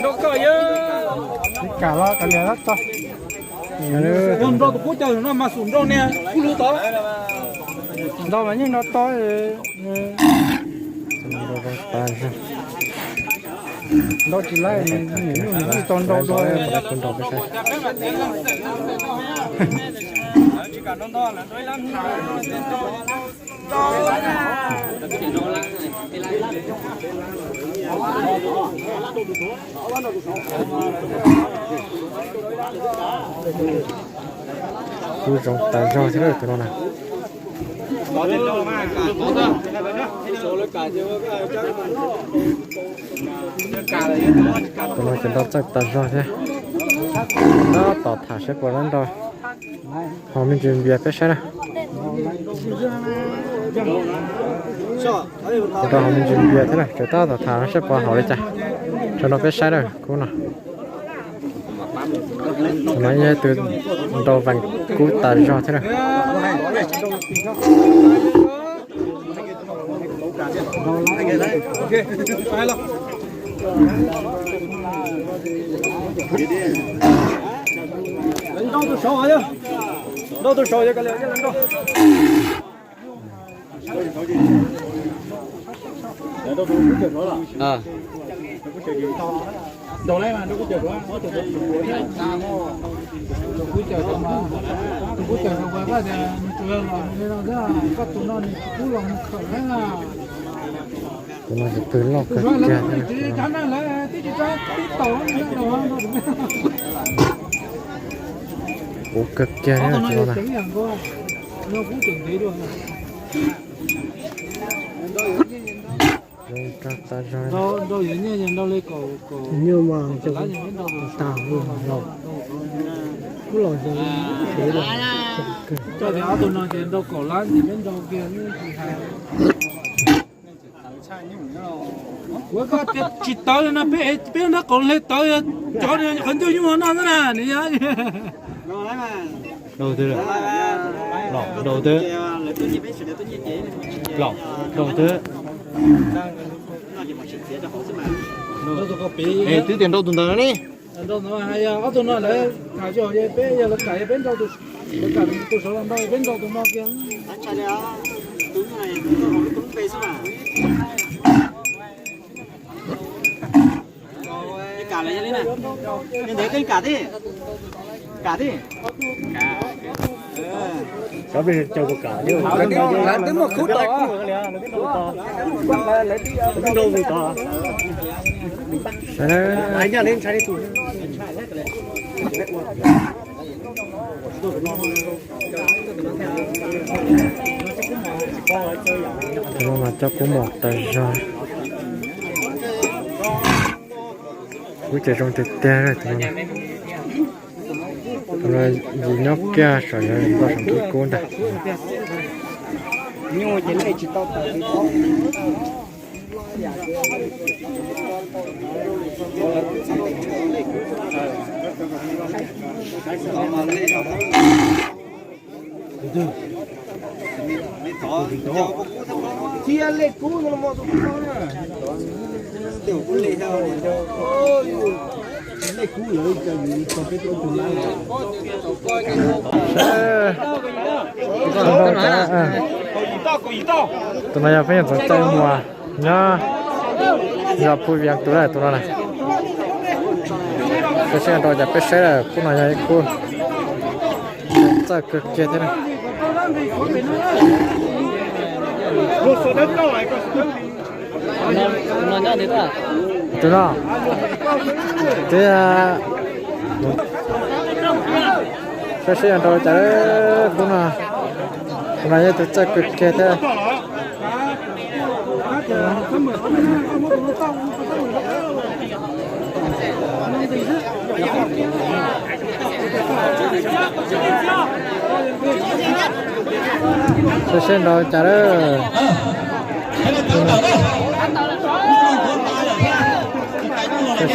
nó có nhớ cả lo cả lẻ lắm cho con rau tụi chơi nó mà sủng rau nè cứ lú to đâu mà nhưng nó to đâu chỉ lấy những con đâu thôi con đâu phải chỉ cả nó to là đôi lắm cứ rong tay rong thế rồi tụi nó nào tụi nó chỉ đọc chắc tay rong thế đó tỏ thả sẽ qua lên rồi họ mình chuẩn bị cái xe này tụi họ mình chuẩn bị thế này cho tao thả nó sẽ qua họ đi chạy cho nó cái xe rồi cô nào nói như từ đầu vàng cú tạt ra thế này lên đâu tôi soi chứ đâu tôi soi cho cái lên đâu à đồ này mà đâu có chờ quá có chờ quá cứ chờ xong mà cứ chờ xong qua cái chờ là nên là ra các tụi nó cứ lòng khởi là tụi nó sẽ tới lọc cái kia thế cái này là tí cho tí tàu nó đâu nó ủa cực kia nữa tụi nó này nó cũng chuẩn bị được đâu những nhà đâu lấy cổ nhưng mà cho tao luôn rồi cứ lo cho thế rồi cho thì áo tôi nói chuyện đâu cổ lắm thì bên đâu kia nữa thì hay với cái chỉ tao nó bé nó còn lấy tao cho nên很多用那那你呀đầu tư đầu tư lọc đầu tư ê tí tiền đâu tụi nó đi đâu nó hay à tụi nó lại thả cho cái bé giờ là cái bên đâu tụi cả tụi số làm đâu bên đâu tụi nó kia cả lại như thế này nhìn thấy kênh cả đi có bị trâu có cả chứ là đến một phút đó cái đâu bị to anh nhà lên chạy đi tụi nó mà cho cũng một tay rồi cứ chạy trong thịt tê rồi tụi nó rồi gì nhóc kia rồi nó thành cái cuốn đây nhưng mà chỉ này chỉ tao tự đi thôi chia lệ cũ nó một tiểu cũ lệ sao lệ cũ rồi cần có cái chỗ tụi tụi này phải nhận tay mùa nhá gặp vui việc tụi này cái xe đòi chặt cái xe là cũng là cô cực kia thế này tụi nó thế cái xe đòi chặt cũng là tụi chạy cực kia thế Sen đâu chả đó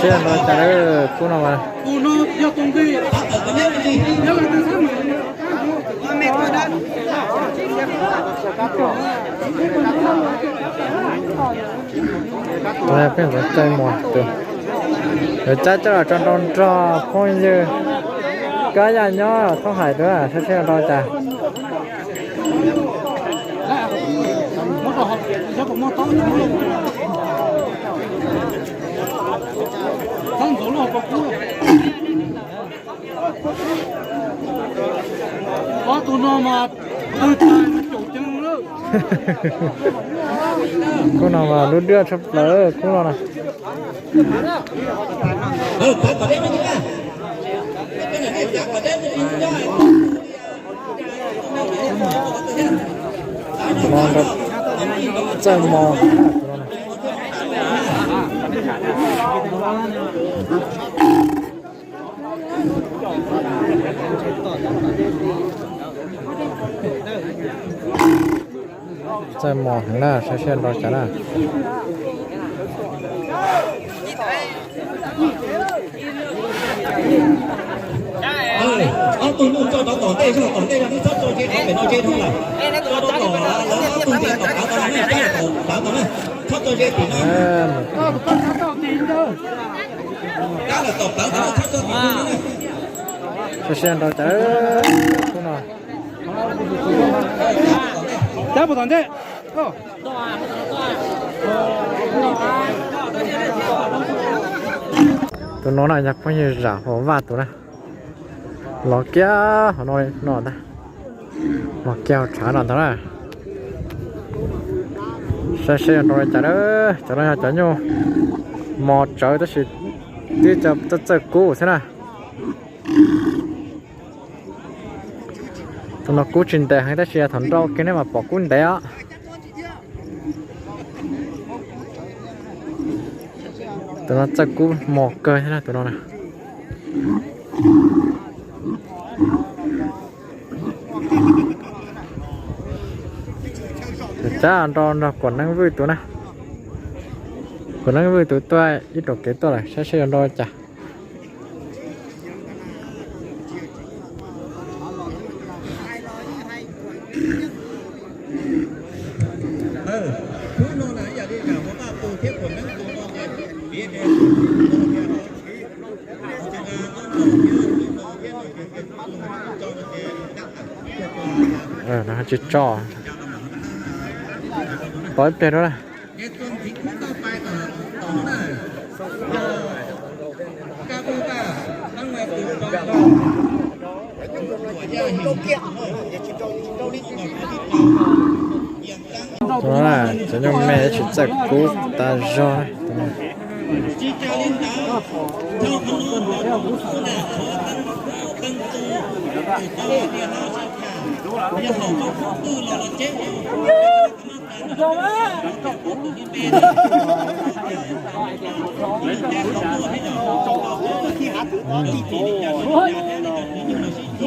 sen đâu chả đó cô nào mà tôi phải chạy một từ rồi cha cho tròn tròn tròn phong như cái nhà nhỏ không phải nữa sẽ xem đo cha có tụi nó mà từ từ chủ trương nữa cô nào mà đút đưa sắp lỡ cô nào này mòn được chơi mòn chơi mòn thằng nào sẽ xem đo chả nào tôi muốn cho nó tỏ tê cho tỏ tê là nó cho chơi nó phải nói chơi thôi là cho nó tỏ là nó tung tiền tỏ cáo tao này cái tỏ cáo tao này cho tôi chơi thì nó đó là tỏ cáo tao cho tôi này sẽ xem đo chả cô nào đã một tuần đấy tụi nó là nhặt bao nhiêu giả hồ vạt tụi này lò kia họ nói nó ta lò keo trả nó đó này xe rồi trả đó trả nó trả nhau một trời đó chỉ đi chợ cũ thế nào tụi nó cũ trình tệ hay ta chỉ thằng đâu cái này mà bỏ cũ tệ á tụi nó chợ cũ một cơ thế nào tụi nó này cha ăn ròn còn năng vui tụi này còn năng vui tụi tôi ít đồ kế tôi này sẽ ăn ròn chả nó chỉ cho tối tiền đó này đó là cho nhau mẹ chỉ giật cú ta do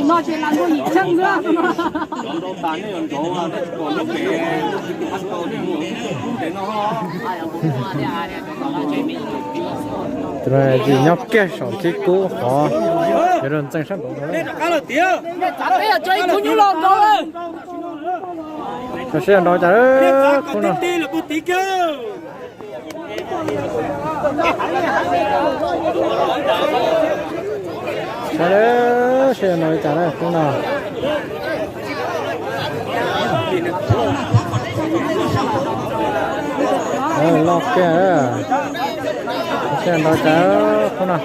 nó chỉ làm cái gì chân nữa rồi chỉ nhóc kia sòng chiếc cú họ để rồi chân sắp bây giờ chơi không như lòng rồi cho xe nói chả đó cô nào xe nói chả đó cô nào lo kia xe nói chả cô nào